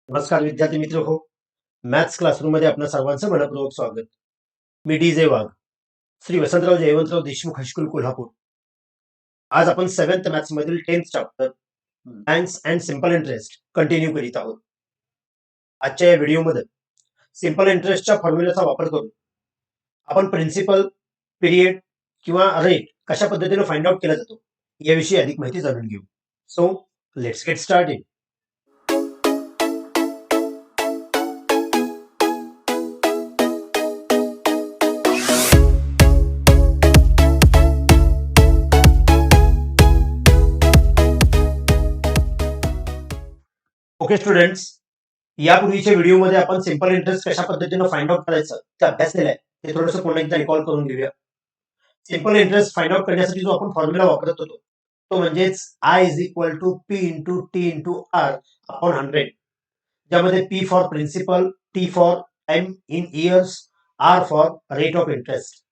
नमस्कार विद्यार्थी मित्र हो. मॅथ्स क्लासरूम मध्ये आपल्या सर्वांचं मनपूर्वक स्वागत. मी डी जे वाघ, श्री वसंतराव जयवंतराव देशमुख हायस्कूल कोल्हापूर. आज आपण 7th मॅथ्स मधील 10th chapter banks and simple interest continue करीत आहोत. आजच्या या व्हिडिओमध्ये सिंपल इंटरेस्टच्या फॉर्म्युलाचा वापर करून आपण प्रिन्सिपल, पिरियड किंवा रेट कशा पद्धतीने फाइंड आउट केला जातो याविषयी अधिक माहिती जाणून घेऊ. So let's get started. Okay students, यापूर्वीच्या व्हिडिओमध्ये आपण सिंपल इंटरेस्ट कशा पद्धतीने फाइंड आउट करायचं ते अभ्यास केलाय. ते थोडंसं पुन्हा एकदा रिकॉल करून घेऊया. सिंपल इंटरेस्ट फाइंड आउट करण्यासाठी जो आपण फॉर्म्युला वापरत होतो तो म्हणजेच I is equal to P into T into R upon 100, ज्यामध्ये P for principal, T for time in years, R for rate of interest.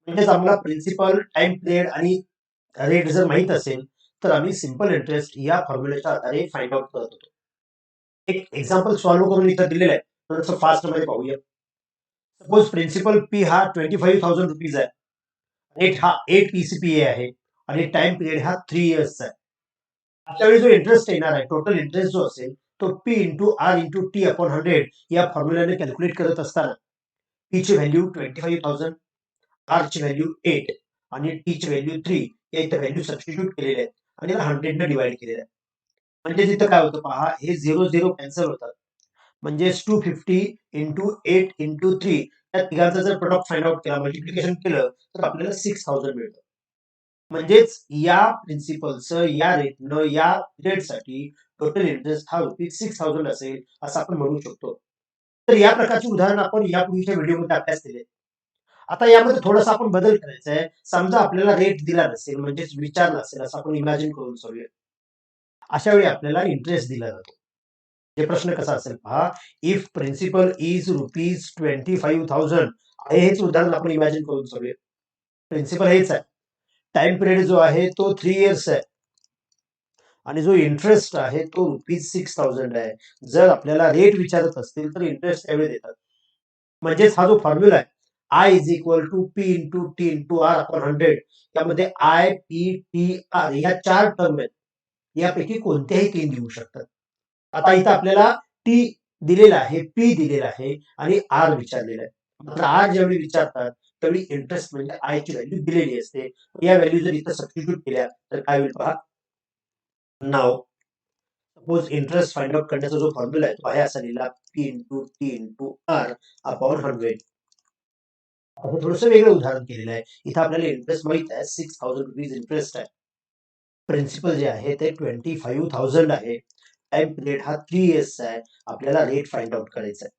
म्हणजेच आम्हाला प्रिन्सिपल, टाइम पिरियड आणि रेट जर माहित असेल तर आम्ही सिंपल इंटरेस्ट या फॉर्म्युल्याच्या आधारे फाइंड आउट करत होतो. एक एक्झाम्पल सॉल्व्ह करून इथं दिलेलं आहे, थोडंसं फास्ट मध्ये पाहूया. सपोज प्रिन्सिपल पी हा 25,000 रुपीज आहे, रेट हा 8 पीसीपीए आहे आणि टाइम पिरियड हा 3 इयर्सचा आहे. अशा वेळी जो इंटरेस्ट येणार आहे, टोटल इंटरेस्ट जो असेल तो P into R into T upon 100 या फॉर्म्युल्याने कॅल्क्युलेट करत असताना पी ची व्हॅल्यू 25,000, आर ची व्हॅल्यू 8 आणि टी ची व्हॅल्यू 3 या इथं व्हॅल्यू सबस्टिट्यूट केलेल्या आहेत आणि याला 100 ने डिवाइड केलेलं आहे. म्हणजे तिथं काय होतं पहा, हे 0 कॅन्सल होतात. म्हणजे 250 इंटू 8 इंटू 3 या तिघांचा जर प्रोडक्ट फाइंड आउट केला, मल्टिप्लिकेशन केलं तर आपल्याला 6,000 मिळतं. म्हणजेच या प्रिन्सिपलचं, या रेटनं, या पिरियडसाठी टोटल इंटरेस्ट हा ₹6,000 असेल असं आपण म्हणू शकतो. तर या प्रकारची उदाहरण आपण यापूर्वीच्या व्हिडिओमध्ये अभ्यास केले. आता यामध्ये थोडासा आपण बदल करायचा आहे. समजा आपल्याला रेट दिला नसेल, म्हणजेच विचारला असेल असं आपण इमॅजिन करून सोडूया. अशा वेळी आपल्याला इंटरेस्ट दिला जातो. हे प्रश्न कसा असेल पहा, इफ प्रिन्सिपल इज ₹25,000 हेच उदाहरण आपण इमॅजिन करून सोडूया. प्रिन्सिपल हेच आहे, टाइम पिरियड जो आहे तो 3 इयर्स आहे आणि जो इंटरेस्ट आहे तो ₹6,000 आहे. जर आपल्याला रेट विचारत असतील तर इंटरेस्ट त्यावेळी देतात. म्हणजेच हा जो फॉर्म्युला आहे, I is equal to P into T into R upon 100, यामध्ये आय, पी, टी, आर या 4 टर्म आहेत. यापैकी कोणत्याही 3 देऊ शकतात. आता इथं आपल्याला टी दिलेला आहे, पी दिलेला आहे आणि आर विचारलेला आहे. मात्र आर ज्यावेळी विचारतात त्यावेळी इंटरेस्ट म्हणजे आय ची व्हॅल्यू दिलेली असते. या व्हॅल्यू जर इथं सबस्टिट्यूट केल्या तर काय होईल पहा. Now suppose interest find out करण्याचा जो फॉर्म्युला आहे तो आहे असा लिहिला, P into T into R upon 100. आपण थोडंसं वेगळं उदाहरण केलेलं आहे. इथं आपल्याला इंटरेस्ट माहित आहे, 6,000 रुपीज इंटरेस्ट आहे. प्रिन्सिपल जे आहे ते 25,000 आहे. टाइम पिरियड हा 3 इयर्सचा आहे. आपल्याला रेट फाइंड आउट करायचा आहे.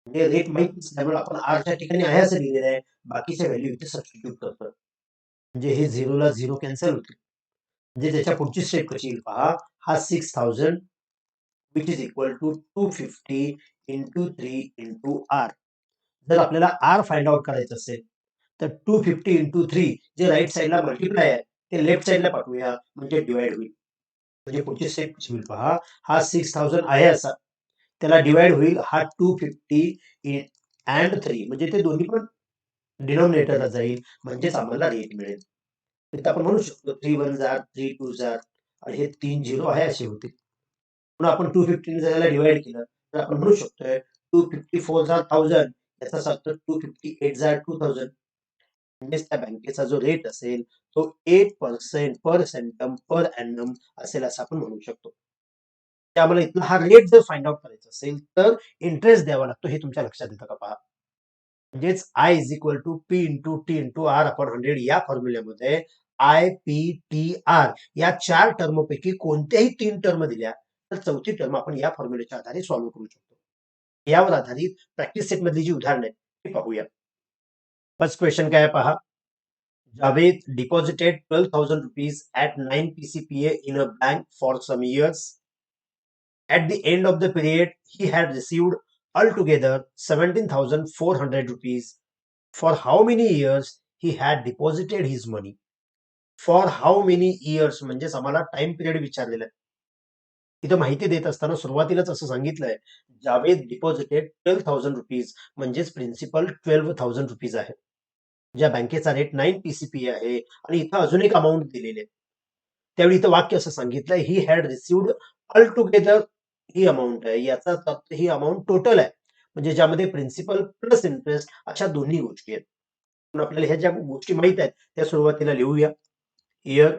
म्हणजे रेट माहित नसल्यामुळे आपण आरच्या ठिकाणी आहे असं लिहिलेलं आहे. बाकीच्या व्हॅल्यू इथे सबस्टिट्यूट करतो. म्हणजे हे 0 ला 0 कॅन्सल होते. म्हणजे त्याच्या पुढची स्टेप कशी येईल पहा. हा 6,000 which is equal to 250 into 3 into R. जर आपल्याला आर फाइंड आउट करायचं असेल तर 250 इंटू 3 जे राईट साईडला मल्टिप्लाय आहे ते लेफ्ट साईडला पाठवूया, म्हणजे डिवाइड होईल. म्हणजे पुढची स्टेप कशी होईल पहा. हा 6,000 आहे असा, त्याला डिवाइड होईल हा 250 अँड 3, म्हणजे ते दोन्ही पण डिनॉमिनेटरला जाईल, म्हणजेच आम्हाला रेट मिळेल. तर आपण म्हणू शकतो 3 1 जार, 3 2 जार आणि हे 3 0 आहे असे होते. म्हणून आपण 250 जर याला डिवाइड केलं तर आपण म्हणू शकतोय 254 जार 1000, याचा अर्थ 258 जार 2000. म्हणजेच त्या बँकेचा जो रेट असेल तो 8% पर सेंटम पर एनम असेल असं आपण म्हणू शकतो. त्यामुळे इथला हा रेट जर फाइंड आउट करायचा असेल तर इंटरेस्ट द्यावा लागतो, हे तुमच्या लक्षात येतं का पहा. म्हणजेच I is equal to P into T into R upon 100 या फॉर्म्युल्यामध्ये आय, पी, टी, आर या 4 टर्म पैकी कोणत्याही 3 टर्म दिल्या तर चौथी टर्म आपण या फॉर्म्युल्याच्या आधारे सॉल्व्ह करू शकतो. यावर आधारित प्रॅक्टिस सेट मधली जी उदाहरणं आहेत ती पाहूया. फर्स्ट क्वेश्चन काय आहे पहा. Javed deposited 12,000 rupees at 9 PCPA in a bank for some years. At the end of the period, he had received altogether 17,400 rupees. For how many years he had deposited his money? For how many years म्हणजे आम्हाला time period विचारलेला आहे. इथं माहिती देत असताना सुरुवातीलाच असं सांगितलंय, जावेद डिपॉझिटेड ₹12,000 म्हणजेच प्रिन्सिपल ₹12,000 आहे. ज्या बँकेचा रेट 9 पी-सी-पी आहे आणि इथं अजून एक अमाउंट दिलेली आहे. त्यावेळी इथं वाक्य असं सांगितलंय, he had received all together he amount आहे. याचा अर्थ ही अमाउंट टोटल आहे. म्हणजे ज्यामध्ये प्रिन्सिपल प्लस इंटरेस्ट अशा दोन्ही गोष्टी आहेत. पण आपल्याला ह्या ज्या गोष्टी माहित आहेत त्या सुरुवातीला लिहूया. इयर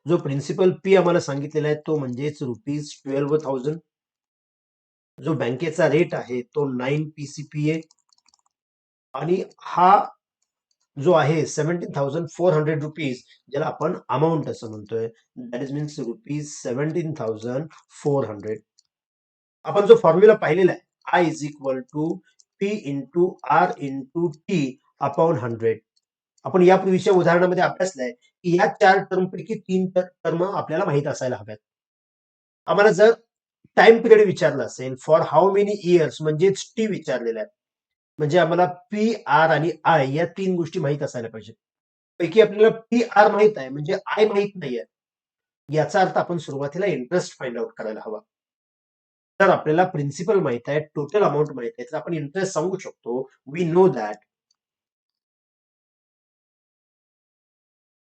जो प्रिन्सिपल पी आम्हाला सांगितलेला आहे तो म्हणजेच ₹12,000. जो बँकेचा रेट आहे तो 9 पी-सी-पी आहे आणि हा जो आहे ₹17,400 ज्याला आपण अमाउंट असं म्हणतोय. That is means ₹17,400. आपण जो फॉर्म्युला पाहिलेला आहे, I is equal to P into R into T upon 100. आपण यापूर्वीच्या उदाहरणामध्ये अभ्यासलाय की या 4 टर्मपैकी 3 टर्म आपल्याला माहित असायला हव्यात. आम्हाला जर टाइम पिरियड विचारला असेल, फॉर हाऊ मेनी इयर्स म्हणजेच टी विचारलेला आहे. म्हणजे आम्हाला पी, आर आणि आय या 3 गोष्टी माहित असायला पाहिजे. पैकी आपल्याला पी, आर माहित आहे म्हणजे आय माहित नाहीये. याचा अर्थ आपण सुरुवातीला इंटरेस्ट फाइंड आउट करायला हवा. तर आपल्याला प्रिन्सिपल माहित आहे, टोटल अमाउंट माहित आहे, तर आपण इंटरेस्ट सांगू शकतो. We know that.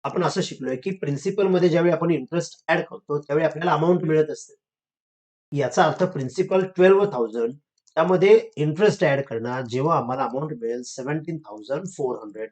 आपण असं शिकलोय की प्रिन्सिपल मध्ये ज्यावेळी आपण इंटरेस्ट ऍड करतो त्यावेळी आपल्याला अमाऊंट मिळत असते. याचा अर्थ प्रिन्सिपल 12,000 त्यामध्ये इंटरेस्ट ऍड करणार जेव्हा आम्हाला अमाऊंट मिळेल 17,400.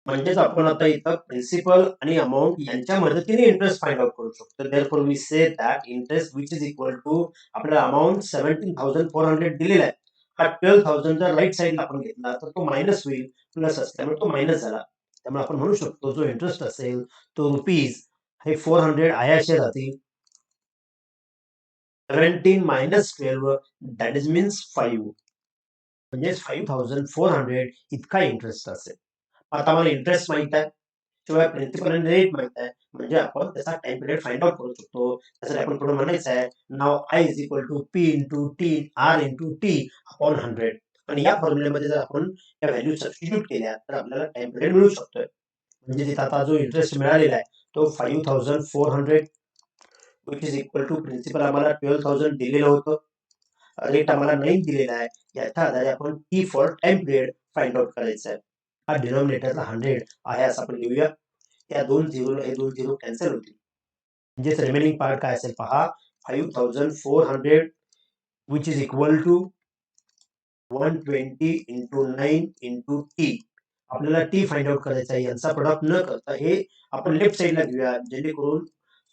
म्हणजेच आपण आता इथं प्रिन्सिपल आणि अमाऊंट यांच्या मदतीने इंटरेस्ट फाइंड आउट करू शकतो. Therefore we say that interest which is equal to आपल्याला अमाऊंट 17,400 दिलेला आहे. हा 12,000 जर राईट साइडला आपण घेतला तर तो मायनस होईल, प्लस असल्यामुळे तो मायनस झाला. त्यामुळे आपण म्हणू शकतो जो इंटरेस्ट असेल तो रुपीज हे 400 आयाशे राहतील. 17 मायनस 12 दॅट इज मीन्स 5 म्हणजे 5,400 इतका इंटरेस्ट असेल. आता मला इंटरेस्ट माहित आहे, शिवाय प्रिन्सिपल आणि रेट माहित आहे, म्हणजे आपण त्याचा टाइम पिरियड फाइंड आउट करू शकतो. त्यासाठी आपण पुढे म्हणायचं आहे, नाव I is equal to P into T R into T upon 100. आणि या फॉर्म्युल्यामध्ये जर आपण या व्हॅल्यू सबस्टिट्यूट केल्या तर आपल्याला टाइम पिरियड मिळू शकतोय. म्हणजे तिथे आता जो इंटरेस्ट मिळालेला आहे तो 5,400 which is equal to principal आम्हाला 12,000 दिलेलं होतं. रेट आम्हाला 9 दिलेला आहे. याच्या आधारे आपण T for time period find out करायचा आहे. हा डिनॉमिनेटरला 100 आहे असं आपण लिहूया. या 2 झिरोला हे 2 झिरो कॅन्सल होतील. म्हणजेच रिमेनिंग पार्ट काय असेल पहा, 5,400 which is equal to 120 into 9 into T. आपल्याला टी फाइंड आउट करायचा आहे. यांचा प्रोडक्ट न करता हे आपण लेफ्ट साइडला घेऊया, जेणेकरून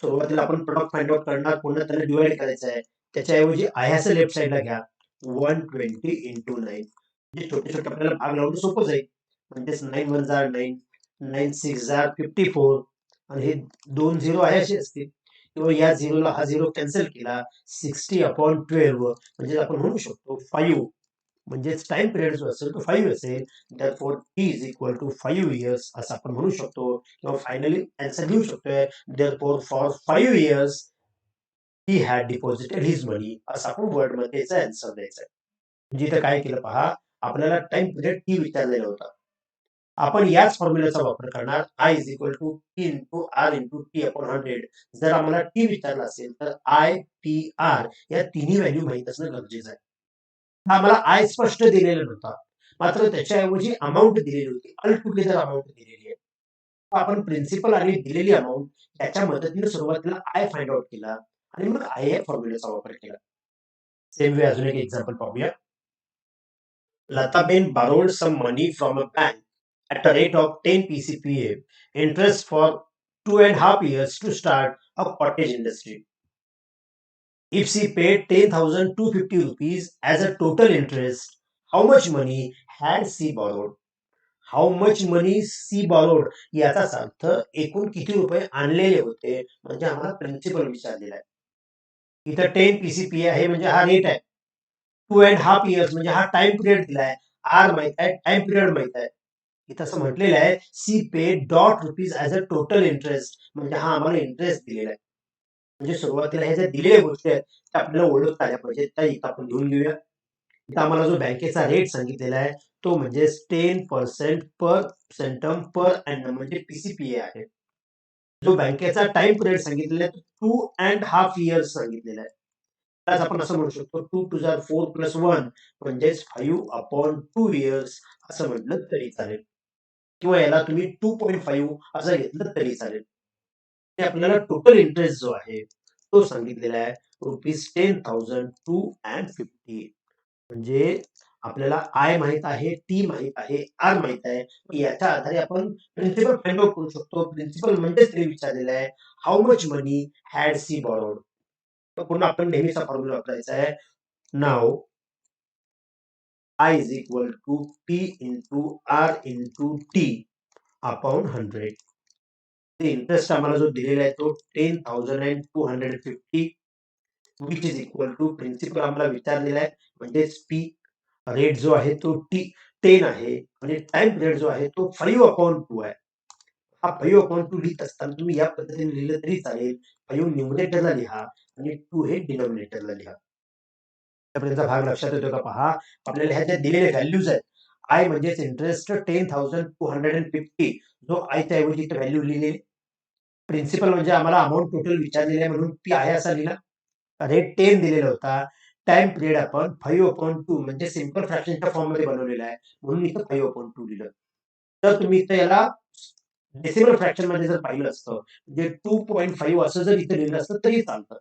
सुरुवातीला आपण प्रोडक्ट फाइंड आउट करणार, पुन्हा त्याला डिवाइड करायचं आहे. त्याच्याऐवजी आयाचं लेफ्ट साइडला घ्या. 120 इंटू 9 म्हणजे छोटे छोटे आपल्याला भाग लावणं सोपं जाईल. म्हणजेच 9 1 जार 9, 9 6 जार 54 आणि हे 2 झिरो आयाशी असतील. किंवा या झिरोला हा झिरो कॅन्सल केला, 60 अपॉन 12 म्हणजे आपण म्हणू शकतो 5 म्हणजेच टाइम पिरियड जो असेल तो 5 असेल. Therefore T is equal to 5 years असं आपण म्हणू शकतो. किंवा फायनली आन्सर लिहू शकतोय, therefore for 5 years he had deposited his money असं आपण वर्ड मध्ये याचा आन्सर द्यायचा आहे. म्हणजे इथं काय केलं पहा, आपल्याला टाइम पिरियड टी विचारलेला होता. आपण याच फॉर्म्युल्याचा वापर करणार, I is equal to T into R into T upon 100. जर आम्हाला टी विचारला असेल तर आय टी आर या तिन्ही व्हॅल्यू माहित असणं गरजेचं आहे. हा आम्हाला आय स्पष्ट दिलेला नव्हता, मात्र त्याच्याऐवजी अमाऊंट दिलेली होती, ऑल टुगेदर अमाऊंट दिलेली आहे. आपण प्रिन्सिपल आणि दिलेली अमाऊंट याच्या मदतीने सुरुवातीला आय फाइंड आउट केला आणि मग आय या फॉर्म्युल्याचा वापर केला. सेम वे अजून एक एक्झाम्पल पाहूया. Lataben borrowed some money from a bank at a rate of 10 PCPA interest for 2.5 years to start a cottage industry. If she paid 10,250 rupees as a total interest, how much money had she borrowed? How much money she borrowed याचाच अर्थ एकूण किती रुपये आणलेले होते, म्हणजे आम्हाला principal विचारलेला आहे. इथं 10 पीसीपी आहे म्हणजे हा रेट आहे. 2.5 इयर्स म्हणजे हा टाइम पिरियड दिलाय. आर माहित आहे, टाइम पिरियड माहित आहे. इथं असं म्हटलेलं आहे, सी पे डॉट rupees as a total interest म्हणजे हा आम्हाला इंटरेस्ट दिलेला आहे. म्हणजे सुरुवातीला हे ज्या दिलेल्या गोष्टी आहेत त्या आपल्याला ओळखता आल्या पाहिजेत, त्या इथं आपण लिहून घेऊया. इथं आम्हाला जो बँकेचा रेट सांगितलेला आहे तो म्हणजे 10% पर सेंटम पर एनम म्हणजे पीसीपीए आहे. जो बँकेचा टाइम पिरियड सांगितलेला आहे, तो 2.5 इयर्स सांगितलेला आहे. त्यालाच आपण असं म्हणू शकतो 2 टू जार 4 प्लस 1 म्हणजेच 5/2 इयर्स असं म्हटलं तरी चालेल. किंवा याला तुम्ही 2.5 असं घेतलं तरी चालेल. ते आपल्याला टोटल इंटरेस्ट जो आहे, तो सांगितलेला आहे ₹10,250 म्हणजे आपल्याला आय माहीत आहे, टी माहीत आहे, आर माहीत आहे. याच्या आधारे आपण प्रिन्सिपल फाइंड आउट करू शकतो. प्रिन्सिपल म्हणजेच त्यांनी विचारलेलं आहे, how much money had she borrowed? तर पुन्हा आपण नेहमीचा फॉर्म्युला वापरायचा आहे. Now I is equal to P into R into T upon 100. Interest आम्हाला जो दिलेला आहे तो 10,250 which is equal to principal आम्हाला विचारलेला आहे म्हणजेच पी. रेट जो आहे तो 10 आहे आणि टाइम पिरियड जो आहे तो 5/2 आहे. हा 5/2 लिहित असताना तुम्ही या पद्धतीने लिहिलं तरी चालेल. 5 न्यूमरेटरला लिहा आणि 2 हे डिनॉमिनेटरला लिहा. त्यापर्यंतचा भाग लक्षात येतो का पहा. आपल्याला ह्या ज्या दिलेल्या व्हॅल्यूज आहेत, आय म्हणजेच इंटरेस्ट 10,250 जो आयच्या ऐवजी इथे व्हॅल्यू लिहिली. प्रिन्सिपल म्हणजे आम्हाला अमाउंट टोटल विचारलेली आहे म्हणून पी आहे असा लिहिला. रेट 10 दिलेला होता. टाइम पिरियड आपण 5/2 म्हणजे सिंपल फ्रॅक्शनच्या फॉर्म मध्ये बनवलेला आहे म्हणून इथं 5/2 लिहिलं. तर तुम्ही इथं याला डेसिमल फ्रॅक्शन मध्ये जर पाहिलं असतं म्हणजे 2.5 असं जर इथे लिहिलं असतं तरी चालतं.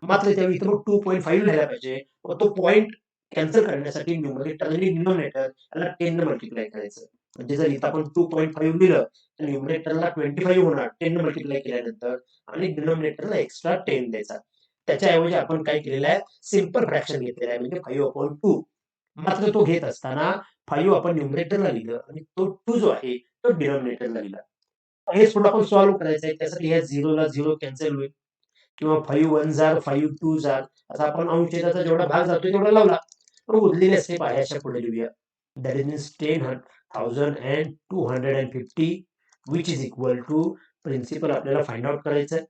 मात्र त्यावेळी इथं मग 2.5 लिहायला पाहिजे. मग तो पॉइंट कॅन्सल करण्यासाठी न्यूमरेटर आणि डिनॉमिनेटर याला 10 ने मल्टिप्लाय करायचं. म्हणजे जर इथं आपण 2.5 लिहिलं तर न्यूमरेटरला 25 होणार 10 ने मल्टिप्लाय केल्यानंतर आणि डिनॉमिनेटरला एक्स्ट्रा 10 द्यायचा. त्याच्याऐवजी आपण काय केलेलं आहे सिंपल फ्रॅक्शन घेतलेला आहे म्हणजे 5/2. मात्र तो घेत असताना 5 आपण न्यूमरेटरला लिहिलं आणि तो 2 जो आहे तो डिनॉमिनेटरला लिहिला. हे थोडं आपण सॉल्व्ह करायचं आहे. त्यासाठी ह्या 0 ला 0 कॅन्सल होईल किंवा 5 वन जार 5 टू जार असा आपण अंशछेदाचा जेवढा भाग जातो तेवढा लावला. पण उरलेल्या स्टेप आहे अशा पुढे लिहूया. That is means 10,250 which is equal to principal आपल्याला फाइंड आउट करायचं आहे.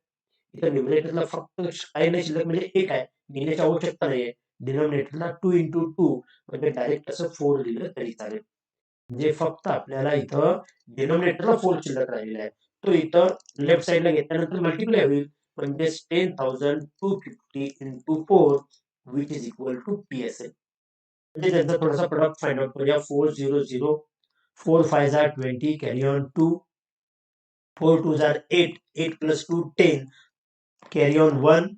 इथं न्यूमरेटरला फक्त काही नाही शिल्लक म्हणजे 1 आहे. लिहिण्याची आवश्यकता नाहीये. डिनॉमिनेटरला 2 इंटू 2 म्हणजे डायरेक्ट असं 4 लिहिलं तरी चालेल. म्हणजे फक्त आपल्याला इथं डिनॉमिनेटरला 4 शिल्लक राहिलेला आहे. तो इथं लेफ्ट साइडला घेतल्यानंतर मल्टिप्लाय होईल. म्हणजेच 10,250 into 4 which is equal to P असेल. म्हणजे त्यांचा थोडासा प्रोडक्ट फाइंड आउट करूया. 400 4 5 जार 20 कॅरी ऑन 2 4 2 जार 8 8 प्लस 2 10 कॅरी ऑन 1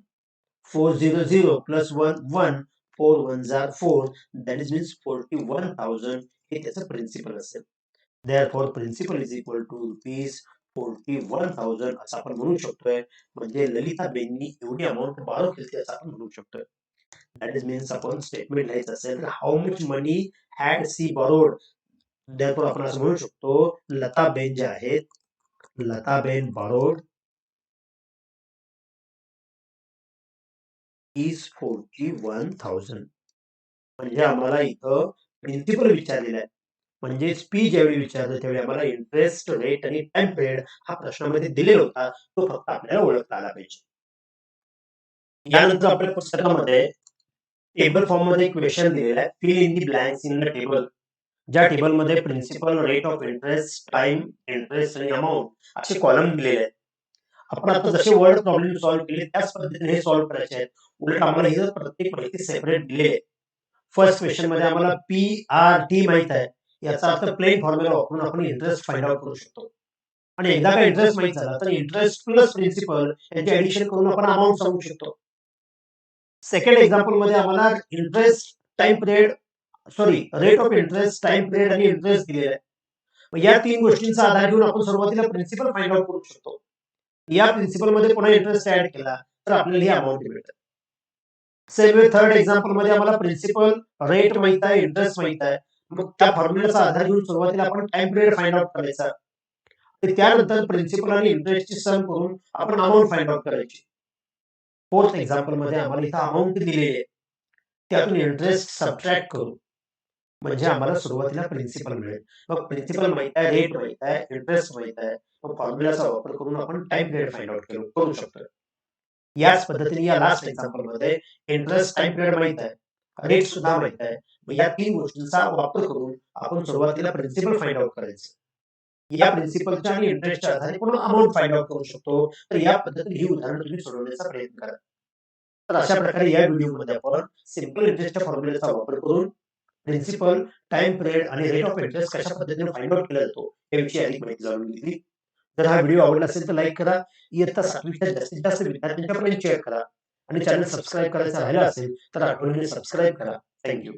400 प्लस 1 1 4 1 जार 4 दॅट इज मीन्स 41,000 हे त्याचं प्रिन्सिपल असेल. Therefore principal is equal to rupees 41,000 असं आपण म्हणू शकतोय. म्हणजे ललिताबाईंनी एवढी अमाऊंट बॉरो केली असं आपण म्हणू शकतोय. दॅट इज मीन्स आपण स्टेटमेंट लिहायचं असेल तर how much money had she borrowed. Therefore आपण असं म्हणू शकतो लताबेन ज्या आहेत लताबेन बॉरोड इज 41,000. म्हणजे आम्हाला इथं प्रिन्सिपल विचारलेला आहे. म्हणजेच पी ज्यावेळी विचारलं त्यावेळी आम्हाला इंटरेस्ट रेट आणि टाइम पिरियड हा प्रश्नामध्ये दिलेला होता. तो फक्त आपल्याला ओळखता आला पाहिजे. यानंतर आपल्या पुस्तकामध्ये टेबल फॉर्म मध्ये क्वेश्चन दिलेला आहे. Fill in the blanks in the table. ज्या टेबलमध्ये principal rate of interest time interest आणि अमाऊंट असे कॉलम दिलेले आहेत. आपण आता जसे वर्ड प्रॉब्लेम सॉल्व्ह केले त्याच पद्धतीने हे सॉल्व्ह करायचे आहेत. उलट आम्हाला ही प्रत्येक माहिती सेपरेट दिलेली आहे. फर्स्ट क्वेश्चन मध्ये आम्हाला पी आर टी माहित आहे. याचा अर्थ प्लेन फॉर्म्युला वापरून आपण इंटरेस्ट फाइंड आउट करू शकतो. आणि एकदा का इंटरेस्ट माहित झाला तर इंटरेस्ट प्लस प्रिन्सिपल यांची ऍडिशन करून आपण अमाऊंट सांगू शकतो. सेकंड एक्झाम्पल मध्ये आम्हाला interest time period rate of interest time period आणि इंटरेस्ट दिलेला आहे. या तीन गोष्टींचा आधार घेऊन आपण सुरुवातीला प्रिन्सिपल फाइंड आउट करू शकतो. या प्रिन्सिपल मध्ये पुन्हा इंटरेस्ट ऍड केला तर आपल्याला ही अमाऊंट मिळते. सेम वे थर्ड एक्झाम्पल मध्ये आम्हाला प्रिन्सिपल रेट माहित आहे इंटरेस्ट माहित आहे. मग त्या फॉर्म्युलाचा आधार घेऊन सुरुवातीला आपण टाइम पिरियड फाइंड आउट करायचा. त्यानंतर प्रिन्सिपल आणि इंटरेस्टची सम करून आपण अमाऊंट फाइंड आउट करायची. फोर्थ एक्झाम्पल मध्ये आम्हाला इथं अमाऊंट दिलेली आहे. त्यातून इंटरेस्ट सबट्रॅक्ट करू म्हणजे आम्हाला सुरुवातीला प्रिन्सिपल मिळेल. मग प्रिन्सिपल माहित आहे रेट माहित आहे इंटरेस्ट माहित आहे. मग फॉर्म्युलाचा वापर करून आपण टाइम पिरियड फाइंड आउट करू शकतो. याच पद्धतीने या लास्ट एक्झाम्पल मध्ये इंटरेस्ट टाइम पिरियड माहित आहे रेट सुद्धा माहित आहे. मग या तीन गोष्टींचा वापर करून आपण सुरुवातीला प्रिन्सिपल फाइंड आउट करायचं. या प्रिन्सिपलच्या आणि इंटरेस्टच्या आधारे पूर्ण अमाउंट फाइंड आउट करू शकतो. तर या पद्धतीने ही उदाहरणं तुम्ही सोडवण्याचा प्रयत्न करा. तर अशा प्रकारे या व्हिडिओमध्ये आपण सिंपल इंटरेस्टच्या फॉर्म्युल्याचा वापर करून प्रिन्सिपल, टाइम पिरियड आणि रेट ऑफ इंटरेस्ट कशा पद्धतीने फाइंड आउट केला जातो याविषयी अधिक माहिती जाणून घेतली. जर हा व्हिडिओ आवडला असेल तर लाईक करा. इयत्ता 7वीच्या जास्तीत जास्त विद्यार्थ्यांच्यापर्यंत शेअर करा आणि चॅनल सबस्क्राईब करायचं राहिलं असेल तर आठवणीने सबस्क्राईब करा. Thank you.